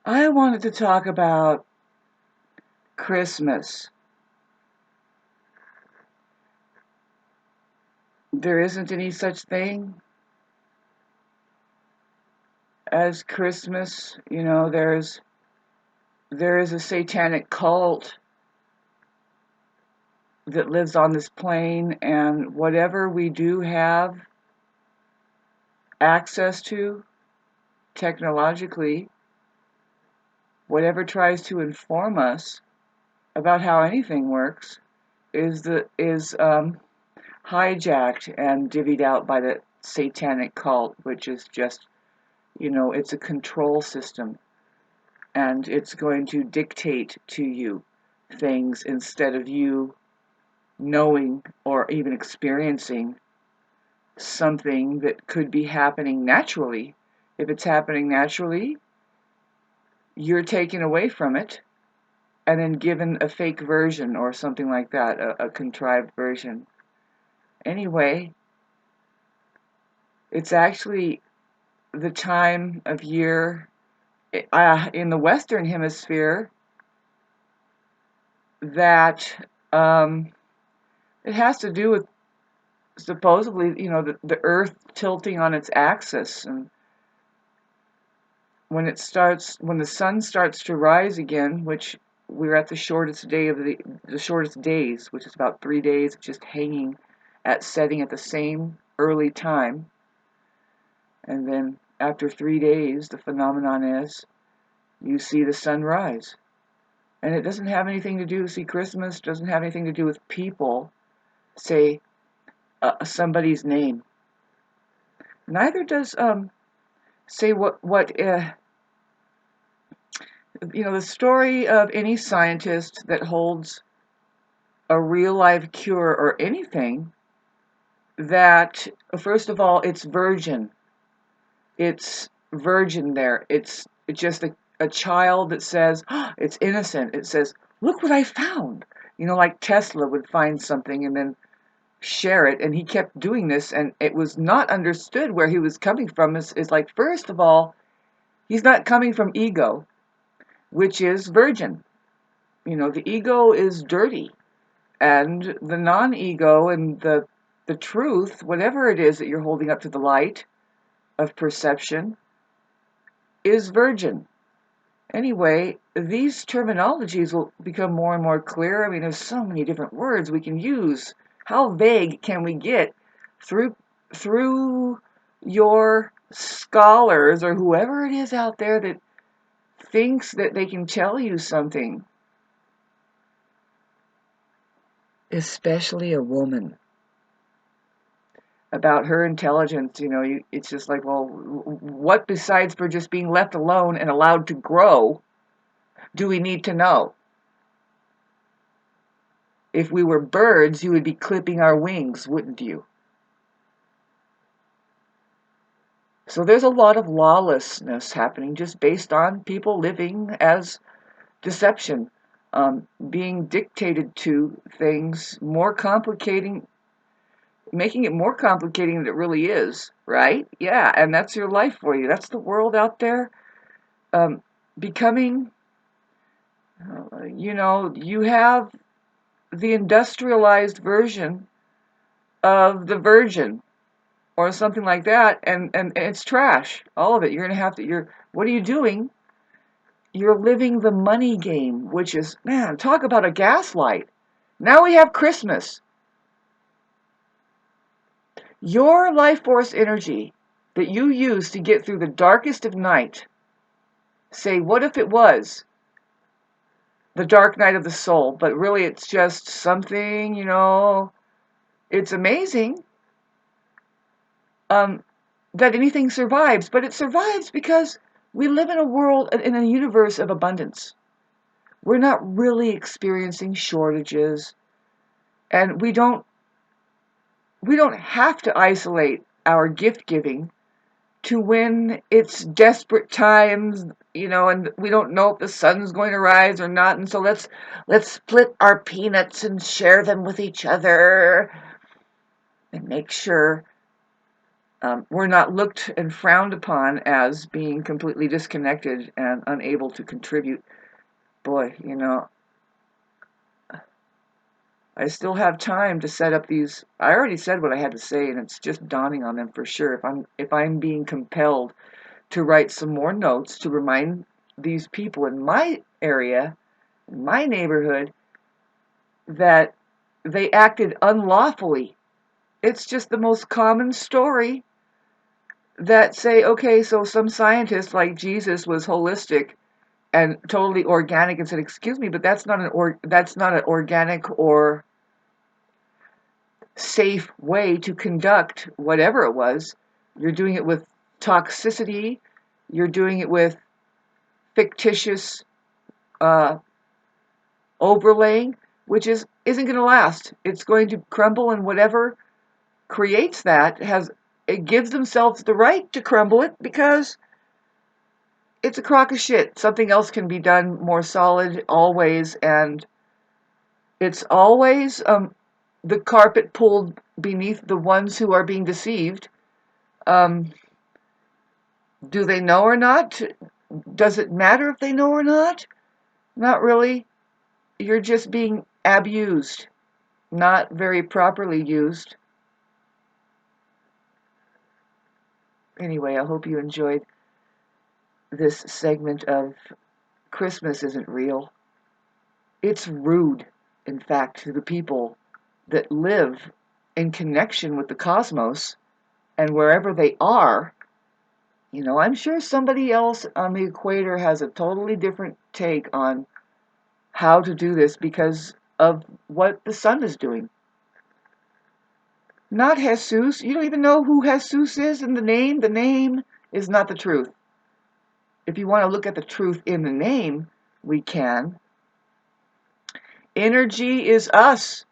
I wanted to talk about Christmas. There isn't any such thing as Christmas. There is a satanic cult that lives on this plane, and whatever we do have access to technologically, whatever tries to inform us about how anything works is hijacked and divvied out by the satanic cult, which is just, it's a control system, and it's going to dictate to you things instead of you knowing or even experiencing something that could be happening naturally. If it's happening naturally, you're taken away from it and then given a fake version or something like that, a contrived version. Anyway, it's actually the time of year in the Western Hemisphere that it has to do with supposedly, the Earth tilting on its axis, and when the sun starts to rise again, which we're at the shortest days, which is about 3 days, just hanging at setting at the same early time, and then after 3 days, the phenomenon is you see the sun rise. And it doesn't have anything to do, see, Christmas doesn't have anything to do with people, say, somebody's name. Neither does, say the story of any scientist that holds a real life cure or anything that, first of all, it's virgin. It's virgin there. It's just a child that says, oh, it's innocent. It says, look what I found. Like Tesla would find something and then share it, and he kept doing this, and it was not understood where he was coming from. Is like, first of all, he's not coming from ego, which is virgin. The ego is dirty, and the non-ego and the truth, whatever it is that you're holding up to the light of perception, is virgin. Anyway, these terminologies will become more and more clear. I mean, there's so many different words we can use. How vague can we get through your scholars or whoever it is out there that thinks that they can tell you something, especially a woman, about her intelligence? It's just like, well, what besides for just being left alone and allowed to grow do we need to know? If we were birds, you would be clipping our wings, wouldn't you? So there's a lot of lawlessness happening just based on people living as deception, being dictated to things, making it more complicating than it really is, right? Yeah, and that's your life for you. That's the world out there, becoming, you have the industrialized version of the virgin or something like that, and it's trash. All of it. What are you doing? You're living the money game, which is, man, talk about a gaslight. Now we have Christmas. Your life force energy that you use to get through the darkest of night, say, what if it was the dark night of the soul, but really it's just something, it's amazing that anything survives, but it survives because we live in a universe of abundance. We're not really experiencing shortages, and we don't have to isolate our gift giving to when it's desperate times, and we don't know if the sun's going to rise or not, and so let's split our peanuts and share them with each other and make sure We're not looked and frowned upon as being completely disconnected and unable to contribute. Boy, I still have time to set up these. I already said what I had to say, and it's just dawning on them for sure. If I'm being compelled to write some more notes to remind these people in my area, in my neighborhood, that they acted unlawfully. It's just the most common story that say, okay, so some scientist like Jesus was holistic and totally organic and said, excuse me, but that's not an organic or safe way to conduct whatever it was. You're doing it with toxicity. You're doing it with fictitious uh, overlaying, which isn't going to last. It's going to crumble, and whatever creates that it gives themselves the right to crumble it because it's a crock of shit. Something else can be done more solid always, and it's always the carpet pulled beneath the ones who are being deceived. Um, do they know or not? Does it matter if they know or not? Not really. You're just being abused, not very properly used. Anyway, I hope you enjoyed this segment of Christmas Isn't Real. It's rude, in fact, to the people that live in connection with the cosmos and wherever they are. I'm sure somebody else on the equator has a totally different take on how to do this because of what the sun is doing. Not Jesus. You don't even know who Jesus is in the name. The name is not the truth. If you want to look at the truth in the name, we can. Energy is us.